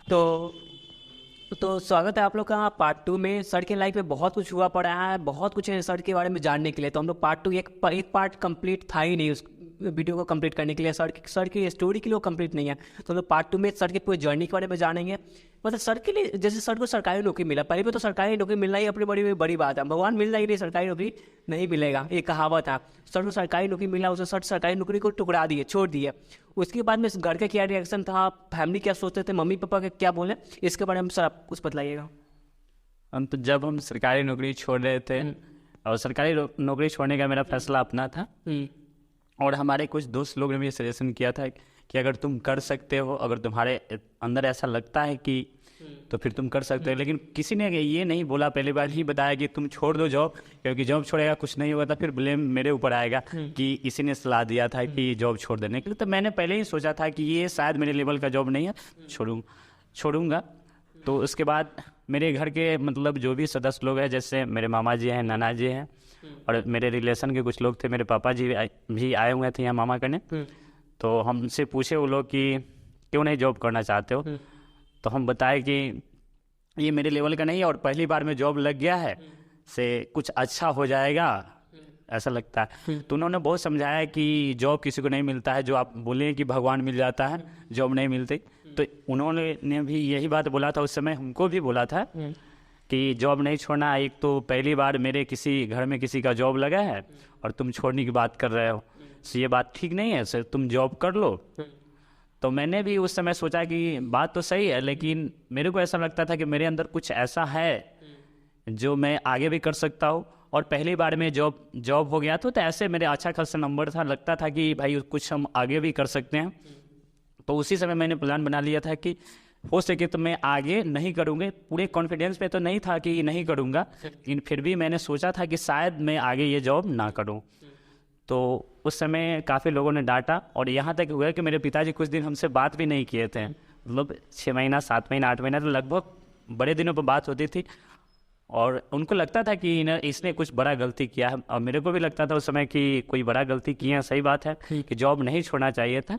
तो स्वागत है आप लोग का पार्ट 2 में। सर के लाइफ में बहुत कुछ हुआ पड़ा है, बहुत कुछ है सर के बारे में जानने के लिए। तो हम लोग पार्ट 2 एक पार्ट कंप्लीट था ही नहीं उस वीडियो को कंप्लीट करने के लिए। सर की स्टोरी के लिए कंप्लीट नहीं है। तो हम लोग पार्ट 2 में सर की पूरी जर्नी के बारे में जानेंगे। मतलब सर के लिए, जैसे सर को सरकारी नौकरी मिला, पहले भी तो सरकारी नौकरी मिलना ही अपनी बड़ी बड़ी बात है। भगवान मिलना ही नहीं, सरकारी नौकरी नहीं मिलेगा, ये कहावत है। सर को सरकारी नौकरी मिला, उसे सर सरकारी नौकरी को टुकड़ा दिए, छोड़ दिए। उसके बाद में घर का क्या रिएक्शन था, फैमिली क्या सोचते थे, मम्मी पापा के क्या बोले, इसके बारे में सर आप कुछ बतलाइएगा। तो जब हम सरकारी नौकरी छोड़ रहे थे और सरकारी नौकरी छोड़ने का मेरा फैसला अपना था, और हमारे कुछ दोस्त लोग ने भी सजेशन किया था कि अगर तुम कर सकते हो, अगर तुम्हारे अंदर ऐसा लगता है कि तो फिर तुम कर सकते हो। लेकिन किसी ने ये नहीं बोला, पहली बार ही बताया कि तुम छोड़ दो जॉब, क्योंकि जॉब छोड़ेगा कुछ नहीं होगा तो फिर ब्लेम मेरे ऊपर आएगा कि इसी ने सलाह दिया था कि जॉब छोड़ देने के लिए। तो मैंने पहले ही सोचा था कि ये शायद मेरे लेवल का जॉब नहीं है, छोड़ूंगा। तो उसके बाद मेरे घर के मतलब जो भी सदस्य लोग हैं, जैसे मेरे मामा जी हैं, नाना जी हैं, और मेरे रिलेशन के कुछ लोग थे, मेरे पापा जी भी आए हुए थे यहाँ मामा करने। तो हमसे पूछे वो लोग कि क्यों नहीं जॉब करना चाहते हो। तो हम बताए कि ये मेरे लेवल का नहीं है, और पहली बार में जॉब लग गया है से कुछ अच्छा हो जाएगा ऐसा लगता है। तो उन्होंने बहुत समझाया कि जॉब किसी को नहीं मिलता है, जो आप बोले कि भगवान मिल जाता है, जॉब नहीं मिलती। तो उन्होंने भी यही बात बोला था, उस समय हमको भी बोला था कि जॉब नहीं छोड़ना। एक तो पहली बार मेरे किसी घर में किसी का जॉब लगा है और तुम छोड़ने की बात कर रहे हो, तो ये बात ठीक नहीं है सर, तुम जॉब कर लो। तो मैंने भी उस समय सोचा कि बात तो सही है, लेकिन मेरे को ऐसा लगता था कि मेरे अंदर कुछ ऐसा है जो मैं आगे भी कर सकता हूँ। और पहली बार में जॉब हो गया तो ऐसे मेरे अच्छा खासा नंबर था, लगता था कि भाई कुछ हम आगे भी कर सकते हैं। तो उसी समय मैंने प्लान बना लिया था कि हो सके तो मैं आगे नहीं करूँगा। पूरे कॉन्फिडेंस पे तो नहीं था कि नहीं करूँगा, लेकिन फिर भी मैंने सोचा था कि शायद मैं आगे ये जॉब ना करूँ। तो उस समय काफ़ी लोगों ने डांटा, और यहाँ तक हुआ कि मेरे पिताजी कुछ दिन हमसे बात भी नहीं किए थे। मतलब 6 महीना, 7 महीना, 8 महीना, तो लगभग बड़े दिनों पर बात होती थी। और उनको लगता था कि इसने कुछ बड़ा गलती किया है, और मेरे को भी लगता था उस समय कि कोई बड़ा गलती किया। सही बात है कि जॉब नहीं छोड़ना चाहिए था,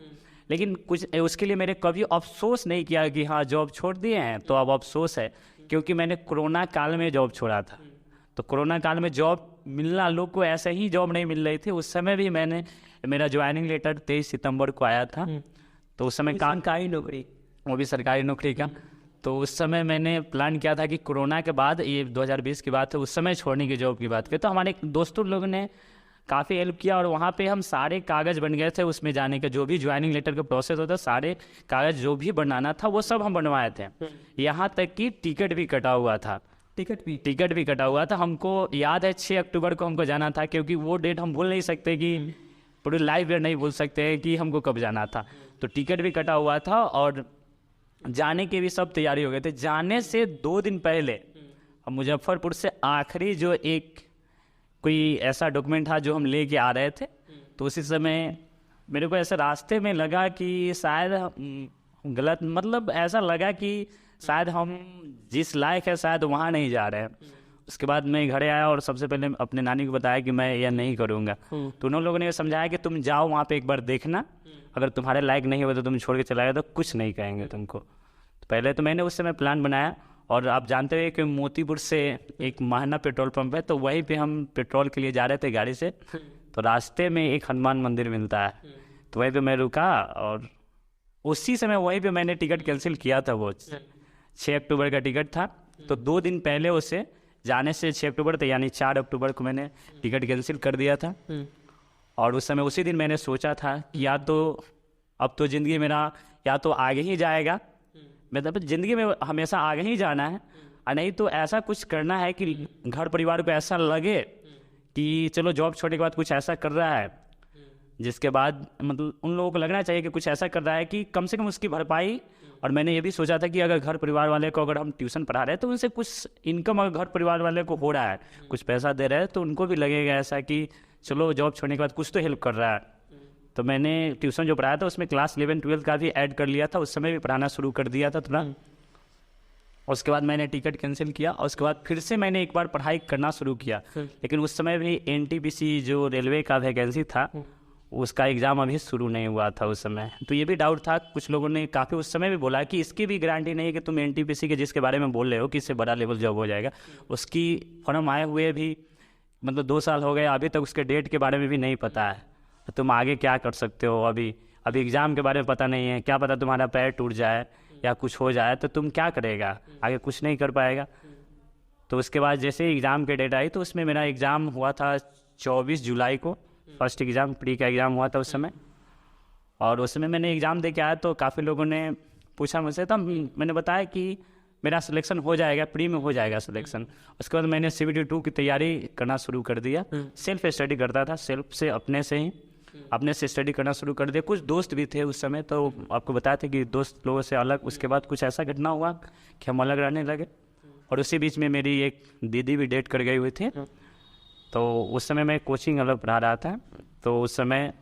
लेकिन कुछ उसके लिए मैंने कभी अफसोस नहीं किया कि हाँ जॉब छोड़ दिए हैं तो अब अफसोस है, क्योंकि मैंने कोरोना काल में जॉब छोड़ा था। तो कोरोना काल में जॉब मिलना, लोग को ऐसे ही जॉब नहीं मिल रही थी। उस समय भी मेरा ज्वाइनिंग लेटर 23 सितंबर को आया था। तो उस समय सरकारी नौकरी, वो भी सरकारी नौकरी का। तो उस समय मैंने प्लान किया था कि कोरोना के बाद, ये 2020 की बात है, उस समय छोड़ने की जॉब की बात की। तो हमारे दोस्तों लोगों ने काफ़ी हेल्प किया, और वहाँ पे हम सारे कागज़ बन गए थे उसमें जाने के। जो भी ज्वाइनिंग लेटर का प्रोसेस होता, सारे कागज़ जो भी बनाना था वो सब हम बनवाए थे। यहाँ तक कि टिकट भी कटा हुआ था। टिकट भी कटा हुआ था। हमको याद है 6 अक्टूबर को हमको जाना था, क्योंकि वो डेट हम भूल नहीं सकते, कि पूरी लाइफ नहीं भूल सकते कि हमको कब जाना था। तो टिकट भी कटा हुआ था, और जाने की भी सब तैयारी हो गए थे। जाने से 2 दिन पहले हम मुजफ्फरपुर से आखिरी जो एक कोई ऐसा डॉक्यूमेंट था जो हम लेके आ रहे थे, तो उसी समय मेरे को ऐसा रास्ते में लगा कि शायद गलत, मतलब ऐसा लगा कि शायद हम जिस लायक है शायद वहाँ नहीं जा रहे हैं। उसके बाद मैं घर आया और सबसे पहले अपने नानी को बताया कि मैं यह नहीं करूँगा। तो उन लोगों ने समझाया कि तुम जाओ वहाँ पे एक बार देखना, अगर तुम्हारे लायक नहीं हो तो तुम छोड़ के चला गया तो कुछ नहीं कहेंगे तुमको। तो पहले तो मैंने उस समय प्लान बनाया, और आप जानते हैं कि मोतीपुर से एक महाना पेट्रोल पंप है, तो वहीं पे हम पेट्रोल के लिए जा रहे थे गाड़ी से। तो रास्ते में एक हनुमान मंदिर मिलता है, तो वहीं पे मैं रुका, और उसी समय वहीं पे मैंने टिकट कैंसिल किया था। वो 6 अक्टूबर का टिकट था। तो 2 दिन पहले उसे जाने से 6 अक्टूबर था, यानी 4 अक्टूबर को मैंने टिकट कैंसिल कर दिया था। और उस समय उसी दिन मैंने सोचा था कि या तो अब तो ज़िंदगी मेरा या तो आगे ही जाएगा, मतलब ज़िंदगी में हमेशा आगे ही जाना है, और नहीं तो ऐसा कुछ करना है कि घर परिवार को ऐसा लगे कि चलो जॉब छोड़ने के बाद कुछ ऐसा कर रहा है, जिसके बाद मतलब उन लोगों को लगना चाहिए कि कुछ ऐसा कर रहा है कि कम से कम उसकी भरपाई। और मैंने ये भी सोचा था कि अगर घर परिवार वाले को, अगर हम ट्यूशन पढ़ा रहे हैं तो उनसे कुछ इनकम अगर घर परिवार वाले को हो रहा है, कुछ पैसा दे रहे हैं, तो उनको भी लगेगा ऐसा कि चलो जॉब छोड़ने के बाद कुछ तो हेल्प कर रहा है। तो मैंने ट्यूशन जो पढ़ाया था उसमें क्लास 11-12 का भी ऐड कर लिया था, उस समय भी पढ़ाना शुरू कर दिया था थोड़ा। उसके बाद मैंने टिकट कैंसिल किया, और उसके बाद फिर से मैंने एक बार पढ़ाई करना शुरू किया। लेकिन उस समय भी NTPC जो रेलवे का वैकेंसी था उसका एग्ज़ाम अभी शुरू नहीं हुआ था उस समय। तो ये भी डाउट था, कुछ लोगों ने काफ़ी उस समय भी बोला कि इसकी भी गारंटी नहीं है कि तुम एनटीपीसी के जिसके बारे में बोल रहे हो कि इससे बड़ा लेवल जॉब हो जाएगा, उसकी फॉर्म आए हुए भी मतलब 2 साल हो गए, अभी तक उसके डेट के बारे में भी नहीं पता है। तुम आगे क्या कर सकते हो, अभी एग्ज़ाम के बारे में पता नहीं है, क्या पता तुम्हारा पैर टूट जाए या कुछ हो जाए तो तुम क्या करेगा, आगे कुछ नहीं कर पाएगा। तो उसके बाद जैसे ही एग्ज़ाम के डेट आई तो उसमें मेरा एग्ज़ाम हुआ था 24 जुलाई को, फर्स्ट एग्ज़ाम प्री का एग्ज़ाम हुआ था उस समय। और उस समय मैंने एग्ज़ाम दे के आया तो काफ़ी लोगों ने पूछा मुझसे, तब मैंने बताया कि मेरा सिलेक्शन हो जाएगा, प्री में हो जाएगा सिलेक्शन। उसके बाद मैंने CBT 2 की तैयारी करना शुरू कर दिया, सेल्फ स्टडी करता था, सेल्फ से अपने से स्टडी करना शुरू कर दिया। कुछ दोस्त भी थे उस समय, तो आपको बताया था कि दोस्त लोगों से अलग। उसके बाद कुछ ऐसा घटना हुआ कि हम अलग रहने लगे, और उसी बीच में मेरी एक दीदी भी डेट कर गई हुई थी। तो उस समय मैं कोचिंग अलग पढ़ा रहा था, तो उस समय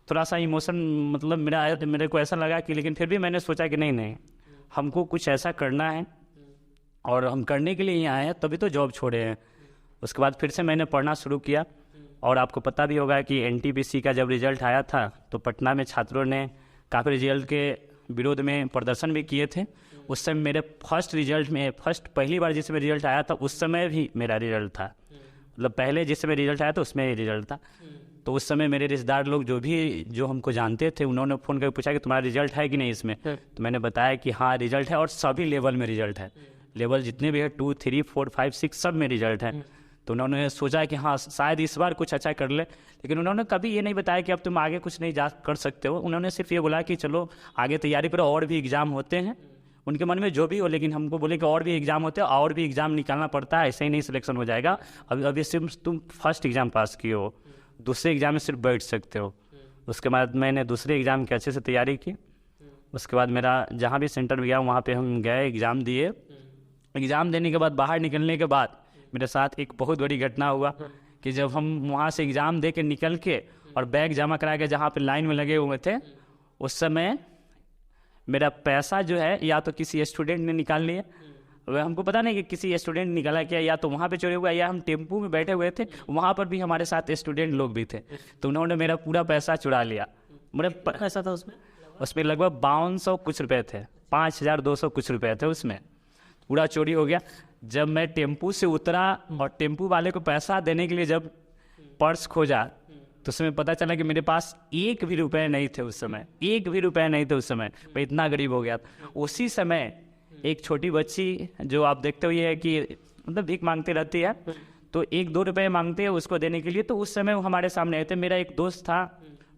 थोड़ा सा इमोशन मतलब मेरे को ऐसा लगा कि, लेकिन फिर भी मैंने सोचा कि नहीं हमको कुछ ऐसा करना है और हम करने के लिए यहाँ आए हैं, तभी तो जॉब छोड़े हैं। उसके बाद फिर से मैंने पढ़ना शुरू किया, और आपको पता भी होगा कि एनटीपीसी का जब रिजल्ट आया था तो पटना में छात्रों ने काफ़ी रिजल्ट के विरोध में प्रदर्शन भी किए थे। उस समय मेरे पहली बार जिस समय रिजल्ट आया था उस समय भी मेरा रिजल्ट था, मतलब पहले जिस समय रिजल्ट आया था उसमें ही रिजल्ट था। तो उस समय मेरे रिश्तेदार लोग जो हमको जानते थे, उन्होंने फ़ोन करके पूछा कि तुम्हारा रिजल्ट है कि नहीं इसमें। तो मैंने बताया कि हाँ रिजल्ट है, और सभी लेवल में रिजल्ट है, लेवल जितने भी है 2, 3, 4, 5, 6 सब में रिजल्ट है। तो उन्होंने सोचा कि हाँ शायद इस बार कुछ अच्छा कर ले, लेकिन उन्होंने कभी ये नहीं बताया कि अब तुम आगे कुछ नहीं जा कर सकते हो। उन्होंने सिर्फ ये बोला कि चलो आगे तैयारी करो, और भी एग्ज़ाम होते हैं, उनके मन में जो भी हो, लेकिन हमको बोले कि और भी एग्ज़ाम होते हैं, और भी एग्ज़ाम निकालना पड़ता है, ऐसे ही नहीं सिलेक्शन हो जाएगा। अभी सिर्फ तुम फर्स्ट एग्ज़ाम पास किए हो, दूसरे एग्ज़ाम में सिर्फ बैठ सकते हो। उसके बाद मैंने दूसरे एग्ज़ाम की अच्छे से तैयारी की। उसके बाद मेरा जहाँ भी सेंटर में गया वहाँ पे हम गए, एग्ज़ाम दिए। एग्ज़ाम देने के बाद बाहर निकलने के बाद मेरे साथ एक बहुत बड़ी घटना हुआ कि जब हम वहाँ से एग्ज़ाम दे के निकल के और बैग जमा करा के जहाँ पे लाइन में लगे हुए थे, उस समय मेरा पैसा जो है या तो किसी स्टूडेंट ने निकाल लिया, हमको पता नहीं कि किसी स्टूडेंट ने निकाला क्या, या तो वहाँ पे चोरी हुआ, या हम टेम्पू में बैठे हुए थे, वहाँ पर भी हमारे साथ स्टूडेंट लोग भी थे, तो उन्होंने मेरा पूरा पैसा चुरा लिया। मेरा पैसा था उसमें लगभग 5200 कुछ रुपए थे, 5200 कुछ रुपए थे, उसमें पूरा चोरी हो गया। जब मैं टेम्पू से उतरा और टेम्पू वाले को पैसा देने के लिए जब पर्स खोजा तो उसमें पता चला कि मेरे पास 1 भी रुपए नहीं थे उस समय, 1 भी रुपए नहीं थे उस समय, मैं इतना गरीब हो गया था। उसी समय एक छोटी बच्ची जो आप देखते हो ये है कि मतलब भीख मांगती रहती है, तो 1-2 रुपए मांगते हैं उसको देने के लिए, तो उस समय वो हमारे सामने आए थे। मेरा एक दोस्त था,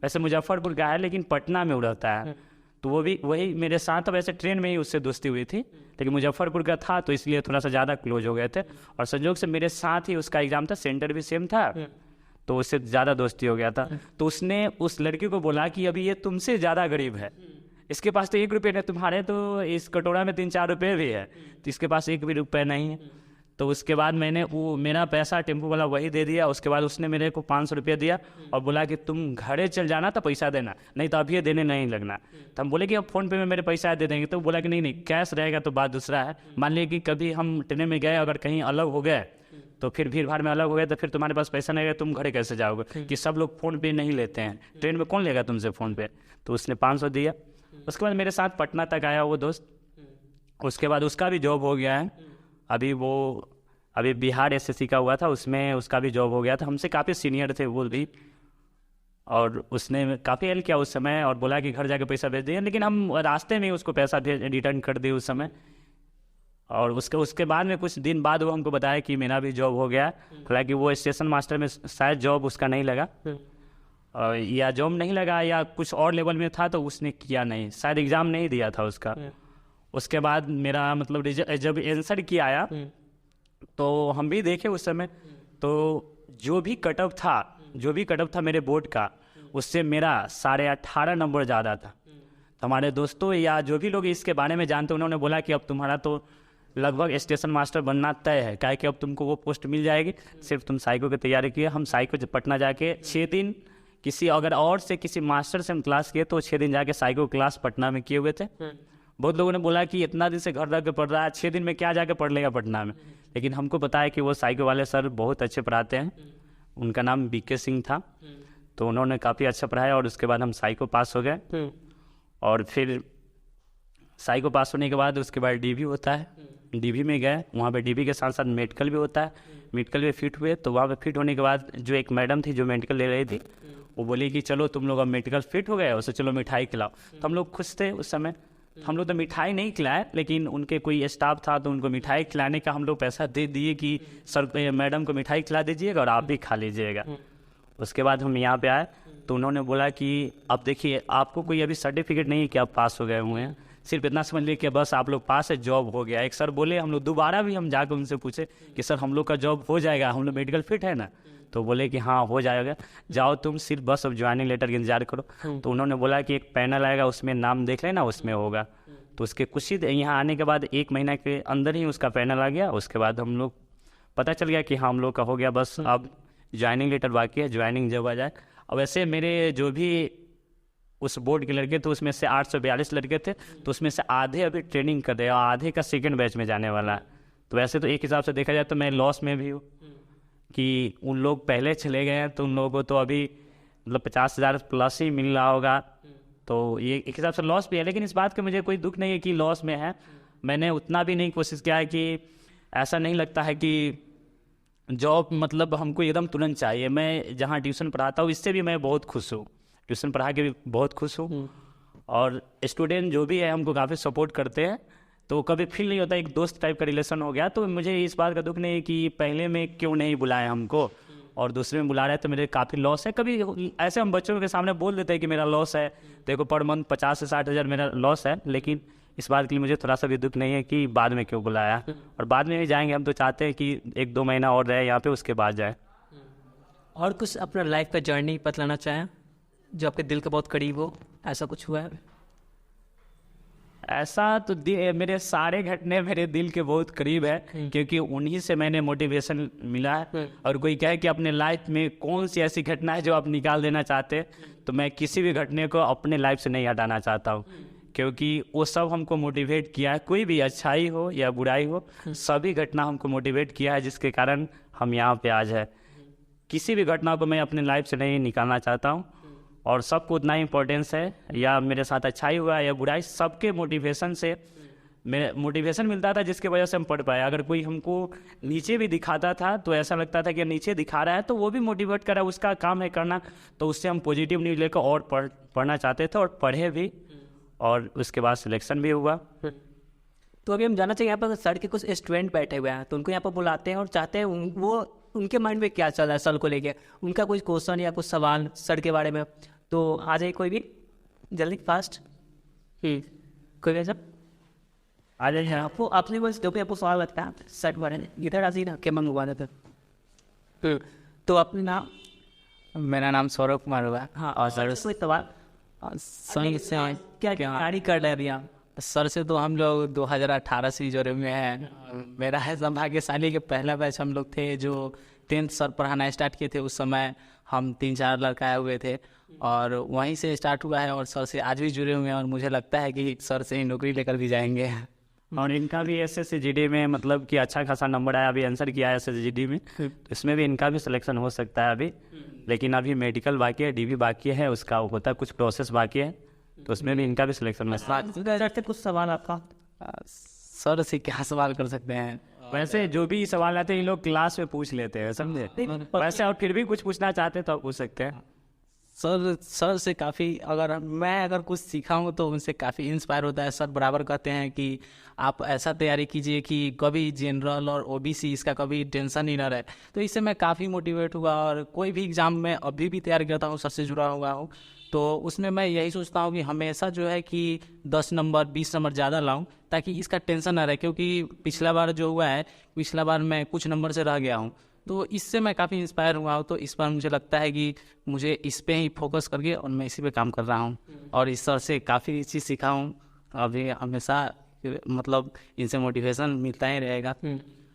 वैसे मुजफ्फरपुर का है लेकिन पटना में रहता है, तो वो भी वही मेरे साथ, वैसे ट्रेन में ही उससे दोस्ती हुई थी, लेकिन मुजफ्फरपुर का था तो इसलिए थोड़ा सा ज़्यादा क्लोज हो गए थे। और संयोग से मेरे साथ ही उसका एग्ज़ाम था, सेंटर भी सेम था, तो उससे ज़्यादा दोस्ती हो गया था। तो उसने उस लड़की को बोला कि अभी ये तुमसे ज़्यादा गरीब है, इसके पास तो 1 रुपये नहीं, तुम्हारे तो इस कटोरा में 3-4 रुपये भी है, तो इसके पास 1 भी रुपये नहीं है। तो उसके बाद मैंने वो मेरा पैसा टेम्पो वाला वही दे दिया। उसके बाद उसने मेरे को 500 रुपये दिया और बोला कि तुम घरे चल जाना तो पैसा देना, नहीं तो अभी देने नहीं लगना। तो हम बोले कि अब फ़ोन पे में मेरे पैसा दे देंगे, तो बोला कि नहीं कैश रहेगा तो बात दूसरा है। मान लिया कि कभी हम ट्रेन में गए, अगर कहीं अलग हो गए तो फिर भीड़ भाड़ में अलग हो गए, तो फिर तुम्हारे पास पैसा नहीं रहेगा, तुम घरे कैसे जाओगे, कि सब लोग फ़ोन पे नहीं लेते हैं, ट्रेन में कौन लेगा तुमसे फ़ोन पे। तो उसने 500 दिया। उसके बाद मेरे साथ पटना तक आया वो दोस्त, उसके बाद उसका भी जॉब हो गया है। अभी बिहार SSC का हुआ था, उसमें उसका भी जॉब हो गया था, हमसे काफ़ी सीनियर थे वो भी, और उसने काफ़ी हेल्प किया उस समय और बोला कि घर जाके पैसा भेज दिए, लेकिन हम रास्ते में उसको पैसा रिटर्न कर दिए उस समय। और उसके बाद में कुछ दिन बाद वो हमको बताया कि मेरा भी जॉब हो गया। हालांकि वो स्टेशन मास्टर में शायद जॉब उसका नहीं लगा, या जॉब नहीं लगा या कुछ और लेवल में था, तो उसने किया नहीं, शायद एग्ज़ाम नहीं दिया था उसका। उसके बाद मेरा मतलब जब आंसर किया आया तो हम भी देखे उस समय, तो जो भी कटअप था मेरे बोर्ड का, उससे मेरा 18.5 नंबर ज़्यादा था। तो हमारे दोस्तों या जो भी लोग इसके बारे में जानते, उन्होंने बोला कि अब तुम्हारा तो लगभग स्टेशन मास्टर बनना तय है, काहे कि अब तुमको वो पोस्ट मिल जाएगी, सिर्फ तुम साइको की तैयारी किए। हम साइको पटना जाके 6 दिन किसी मास्टर से हम क्लास किए, तो 6 दिन जाके साइको क्लास पटना में किए हुए थे। बहुत लोगों ने बोला कि इतना दिन से घर रह के पढ़ रहा है, 6 दिन में क्या जाके पढ़ लेगा पटना में, लेकिन हमको पता है कि वो साइको वाले सर बहुत अच्छे पढ़ाते हैं। उनका नाम BK सिंह था। तो उन्होंने काफ़ी अच्छा पढ़ाया और उसके बाद हम साइको पास हो गए। और फिर साइको पास होने के बाद उसके बाद डीवी होता है, डीवी में गए, वहाँ पे डीवी के साथ साथ मेडिकल भी होता है, मेडिकल में फिट हुए। तो वहाँ पे फिट होने के बाद जो एक मैडम थी जो मेडिकल ले रही थी, वो बोली कि चलो तुम लोग अब मेडिकल फिट हो गए, उससे चलो मिठाई खिलाओ। तो हम लोग खुश थे उस समय, हम लोग तो मिठाई नहीं खिलाए, लेकिन उनके कोई स्टाफ था तो उनको मिठाई खिलाने का हम लोग पैसा दे दिए कि सर मैडम को मिठाई खिला दीजिएगा और आप भी खा लीजिएगा। उसके बाद हम यहाँ पे आए तो उन्होंने बोला कि अब देखिए आपको कोई अभी सर्टिफिकेट नहीं है कि आप पास हो गए हुए हैं, सिर्फ इतना समझ लीजिए कि बस आप लोग पास है, जॉब हो गया। एक सर बोले, हम लोग दोबारा भी हम जाकर उनसे पूछे कि सर हम लोग का जॉब हो जाएगा, हम लोग मेडिकल फिट है ना? तो बोले कि हाँ हो जाएगा, जाओ तुम सिर्फ बस अब ज्वाइनिंग लेटर का इंतजार करो। तो उन्होंने बोला कि एक पैनल आएगा उसमें नाम देख लेना, उसमें होगा। तो उसके कुछ ही यहाँ आने के बाद 1 महीना के अंदर ही उसका पैनल आ गया। उसके बाद हम लोग पता चल गया कि हाँ हम लोग का हो गया, बस अब ज्वाइनिंग लेटर बाकी है, ज्वाइनिंग जब आ जाए। अब वैसे मेरे जो भी उस बोर्ड के लड़के थे उसमें से 842 लड़के थे, तो उसमें से आधे अभी ट्रेनिंग कर रहे हैं और आधे का सेकंड बैच में जाने वाला है। तो वैसे तो एक हिसाब से देखा जाए तो मैं लॉस में भी हूँ कि उन लोग पहले चले गए हैं, तो उन लोगों को तो अभी मतलब 50,000 प्लस ही मिल रहा होगा। तो ये एक हिसाब से लॉस भी है, लेकिन इस बात का मुझे कोई दुख नहीं है कि लॉस में है। मैंने उतना भी नहीं कोशिश किया है कि ऐसा नहीं लगता है कि जॉब मतलब हमको एकदम तुरंत चाहिए। मैं जहाँ ट्यूशन पढ़ाता हूँ इससे भी मैं बहुत खुश हूँ, ट्यूशन पढ़ा के भी बहुत खुश हूँ। और स्टूडेंट जो भी है हमको काफ़ी सपोर्ट करते हैं, तो कभी फील नहीं होता, एक दोस्त टाइप का रिलेशन हो गया। तो मुझे इस बात का दुख नहीं है कि पहले में क्यों नहीं बुलाए हमको और दूसरे में बुला रहे हैं, तो मेरे काफ़ी लॉस है। कभी ऐसे हम बच्चों के सामने बोल देते हैं कि मेरा लॉस है, देखो पर मंथ 50 से 60 हज़ार मेरा लॉस है, लेकिन इस बात के लिए मुझे थोड़ा सा भी दुख नहीं है कि बाद में क्यों बुलाया। और बाद में भी जाएंगे, हम तो चाहते हैं कि 1-2 महीना और रहे यहाँ पे, उसके बाद जाए। और कुछ अपना लाइफ का जर्नी बतलाना चाहें जो आपके दिल के बहुत करीब हो, ऐसा कुछ हुआ है? ऐसा तो मेरे सारे घटने मेरे दिल के बहुत करीब है, क्योंकि उन्हीं से मैंने मोटिवेशन मिला है। और कोई कहे कि अपने लाइफ में कौन सी ऐसी घटना है जो आप निकाल देना चाहते हैं, तो मैं किसी भी घटने को अपने लाइफ से नहीं हटाना चाहता हूँ, क्योंकि वो सब हमको मोटिवेट किया है। कोई भी अच्छाई हो या बुराई हो, सभी घटना हमको मोटिवेट किया है, जिसके कारण हम यहाँ पे आज है। किसी भी घटना को मैं अपने लाइफ से नहीं निकालना चाहता हूँ, और सबको उतना ही इम्पोर्टेंस है, या मेरे साथ अच्छाई हुआ या बुराई, सबके मोटिवेशन से मेरे मोटिवेशन मिलता था, जिसकी वजह से हम पढ़ पाए। अगर कोई हमको नीचे भी दिखाता था तो ऐसा लगता था कि नीचे दिखा रहा है तो वो भी मोटिवेट कर रहा है, उसका काम है करना, तो उससे हम पॉजिटिव न्यूज़ लेकर और पढ़ना चाहते थे और पढ़े भी, और उसके बाद सिलेक्शन भी हुआ। तो अभी हम जानना चाहिए, यहाँ पर सर के कुछ स्टूडेंट बैठे हुए हैं, तो उनको यहाँ पर बुलाते हैं और चाहते हैं वो उनके माइंड में क्या चल रहा है सर को लेके, उनका कोई क्वेश्चन या कुछ सवाल सर के बारे में। तो आ जाइए कोई भी, जल्दी फास्ट। कोई वैसा आ जाइए आपको, आपने बस जो भी आपको सवाल लगता है सर के बारे में, इधर आ जाइए ना, क्या मंगवा देते। तो अपने नाम? मेरा नाम सौरभ कुमार हुआ। हाँ, और सर कोई सवाल सर से क्या तैयारी कर रहे हैं अभी आप? सर से तो हम लोग 2018 से जुड़े हुए हैं। मेरा है सौभाग्यशाली के पहला बैच हम लोग थे जो 10th सर पढ़ाना स्टार्ट किए थे। उस समय हम 3-4 लड़का आए हुए थे और वहीं से स्टार्ट हुआ है, और सर से आज भी जुड़े हुए हैं, और मुझे लगता है कि सर से ही नौकरी लेकर भी जाएंगे। और इनका भी SSCGD में मतलब कि अच्छा खासा नंबर आया, अभी आंसर किया है SSCGD में, तो इसमें भी इनका भी सिलेक्शन हो सकता है अभी। लेकिन अभी मेडिकल बाकी है, DV बाकी है, उसका होता है कुछ प्रोसेस बाकी है, तो उसमें भी इनका भी सिलेक्शन हो सकता है। सर से कुछ सवाल आपका? सर से क्या सवाल कर सकते हैं? वैसे जो भी सवाल आते हैं ये लोग क्लास में पूछ लेते हैं, समझे। वैसे और फिर भी कुछ पूछना चाहते हैं तो आप पूछ सकते हैं। सर से काफ़ी, अगर कुछ सीखा हूँ तो उनसे काफ़ी इंस्पायर होता है। सर बराबर कहते हैं कि आप ऐसा तैयारी कीजिए कि कभी जनरल और OBC इसका कभी टेंशन ही ना रहे। तो इससे मैं काफ़ी मोटिवेट हुआ, और कोई भी एग्ज़ाम में अभी भी तैयारी करता हूँ, सर से जुड़ा हुआ हूँ, तो उसमें मैं यही सोचता हूँ कि हमेशा जो है कि 10 नंबर 20 नंबर ज़्यादा लाऊं, ताकि इसका टेंशन ना रहे। क्योंकि पिछला बार जो हुआ है, पिछला बार मैं कुछ नंबर से रह गया हूँ, तो इससे मैं काफ़ी इंस्पायर हुआ हूँ। तो इस बार मुझे लगता है कि मुझे इस पे ही फोकस करके, और मैं इसी पे काम कर रहा हूँ, और इस सर से काफ़ी चीज़ सीखा हूँ। अभी हमेशा मतलब इनसे मोटिवेशन मिलता ही रहेगा।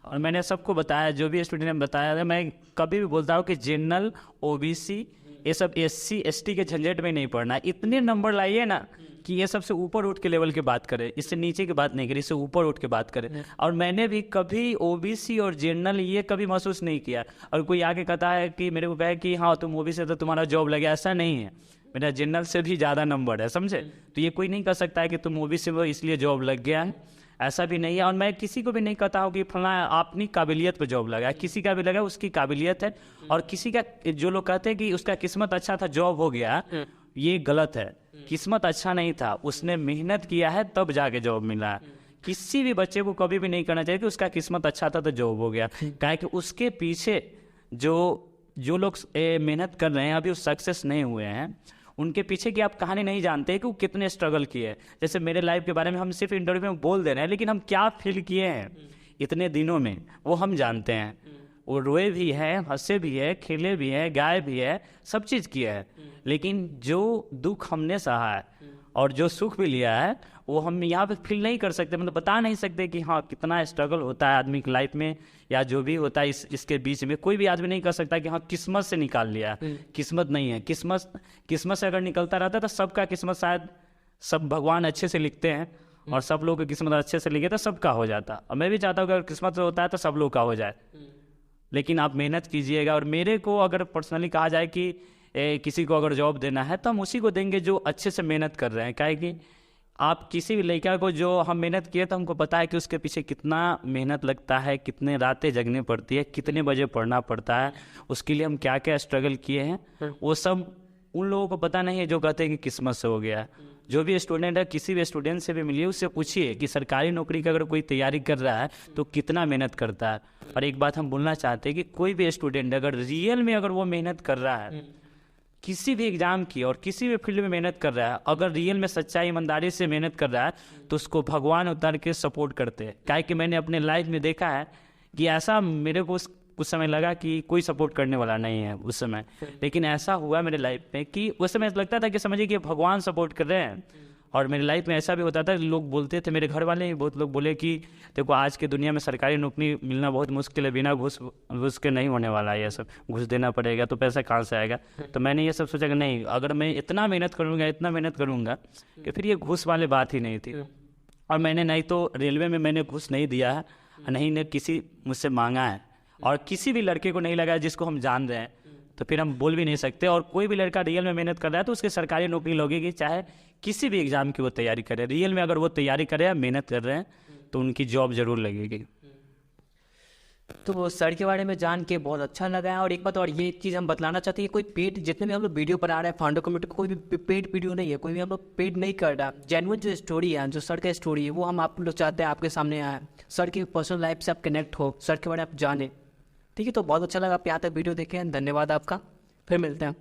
और मैंने सबको बताया, जो भी स्टूडेंट ने बताया, मैं कभी भी बोलता हूँ कि जनरल OBC ये सब SC ST के झंझट में नहीं पड़ना है। इतने नंबर लाइए ना कि ये सबसे ऊपर उठ के लेवल की बात करें, इससे नीचे की बात नहीं करें, इससे ऊपर उठ के बात करें। और मैंने भी कभी OBC और जनरल ये कभी महसूस नहीं किया। और कोई आके कहता है कि मेरे को कहे कि हाँ तुम OBC तो तुम्हारा जॉब लगे, ऐसा नहीं है। मेरा जनरल से भी ज़्यादा नंबर है, समझे। तो ये कोई नहीं कह सकता है कि तुम OBC में इसलिए जॉब लग गया है, ऐसा भी नहीं है। और मैं किसी को भी नहीं कहता हूँ कि फलाना अपनी काबिलियत पे जॉब लगा, किसी का भी लगा उसकी काबिलियत है। और किसी का, जो लोग कहते हैं कि उसका किस्मत अच्छा था जॉब हो गया, ये गलत है। किस्मत अच्छा नहीं था, उसने मेहनत किया है तब जाके जॉब मिला है। किसी भी बच्चे को कभी भी नहीं करना चाहिए कि उसका किस्मत अच्छा था तो जॉब हो गया, काहे कि उसके पीछे जो लोग मेहनत कर रहे हैं अभी उस सक्सेस नहीं हुए हैं, उनके पीछे की आप कहानी नहीं जानते कि वो कितने स्ट्रगल किए। जैसे मेरे लाइफ के बारे में हम सिर्फ इंटरव्यू में बोल दे रहे हैं, लेकिन हम क्या फील किए हैं इतने दिनों में वो हम जानते हैं। वो रोए भी है, हंसे भी है, खेले भी है, गाए भी है, सब चीज़ किया है। लेकिन जो दुख हमने सहा है और जो सुख भी लिया है वो हम यहाँ पे फील नहीं कर सकते, मतलब बता नहीं सकते कि हाँ कितना स्ट्रगल होता है आदमी की लाइफ में, या जो भी होता है इसके बीच में। कोई भी आदमी नहीं कर सकता कि हाँ किस्मत से निकाल लिया, किस्मत नहीं है। किस्मत से अगर निकलता रहता तो सबका किस्मत शायद सब भगवान अच्छे से लिखते हैं, और सब लोगों की किस्मत अच्छे से लिखे तो सबका हो जाता। और मैं भी चाहता हूँ कि अगर किस्मत से होता है तो सब लोग का हो जाए, लेकिन आप मेहनत कीजिएगा। और मेरे को अगर पर्सनली कहा जाए कि किसी को अगर जॉब देना है तो हम उसी को देंगे जो अच्छे से मेहनत कर रहे हैं। काहे कि आप किसी भी लड़का को, जो हम मेहनत किए तो हमको पता है कि उसके पीछे कितना मेहनत लगता है, कितने रातें जगनी पड़ती है, कितने बजे पढ़ना पड़ता है, उसके लिए हम क्या क्या स्ट्रगल किए हैं, वो सब उन लोगों को पता नहीं है जो कहते हैं कि किस्मत से हो गया। जो भी स्टूडेंट है, किसी भी स्टूडेंट से भी मिलिए, उससे पूछिए कि सरकारी नौकरी की अगर कोई तैयारी कर रहा है तो कितना मेहनत करता है। और एक बात हम बोलना चाहते हैं कि कोई भी स्टूडेंट अगर रियल में अगर वो मेहनत कर रहा है किसी भी एग्जाम की और किसी भी फील्ड में मेहनत कर रहा है, अगर रियल में सच्चाई ईमानदारी से मेहनत कर रहा है तो उसको भगवान उतार के सपोर्ट करते हैं। काहे कि मैंने अपने लाइफ में देखा है कि ऐसा मेरे को उस समय लगा कि कोई सपोर्ट करने वाला नहीं है उस समय, लेकिन ऐसा हुआ मेरे लाइफ में कि उस समय लगता था कि समझिए कि भगवान सपोर्ट कर रहे हैं। और मेरे लाइफ में ऐसा भी होता था, लोग बोलते थे, मेरे घर वाले ही बहुत लोग बोले कि देखो आज के दुनिया में सरकारी नौकरी मिलना बहुत मुश्किल है, बिना घूस के नहीं होने वाला है, ये सब घूस देना पड़ेगा, तो पैसा कहाँ से आएगा। तो मैंने ये सब सोचा कि नहीं, अगर मैं इतना मेहनत करूँगा कि फिर ये घूस वाली बात ही नहीं थी। और मैंने नहीं तो रेलवे में मैंने घूस नहीं दिया है, नहीं ने किसी मुझसे मांगा है, और किसी भी लड़के को नहीं लगा जिसको हम जान रहे हैं, तो फिर हम बोल भी नहीं सकते। और कोई भी लड़का रियल में मेहनत कर रहा है तो उसके सरकारी नौकरी लगेगी, चाहे किसी भी एग्जाम की वो तैयारी करे। रियल में अगर वो तैयारी करे, मेहनत कर रहे हैं, तो उनकी जॉब जरूर लगेगी। तो सर के बारे में जान के बहुत अच्छा लगा है। और एक बात और ये चीज़ हम बतलाना चाहते हैं, कोई पेड, जितने भी हम लोग वीडियो बना रहे हैं फाउंडर कम्युनिटी को, कोई भी पेड वीडियो नहीं है, कोई भी हम लोग पेड नहीं कर रहा। जेन्युइन जो स्टोरी है, जो सर का स्टोरी है, वो हम आप लोग चाहते हैं आपके सामने आए, सर की पर्सनल लाइफ से आप कनेक्ट हो, सर के बारे में आप जाने। ठीक है, तो बहुत अच्छा लगा आप यहाँ तक वीडियो देखें, धन्यवाद आपका। फिर मिलते हैं।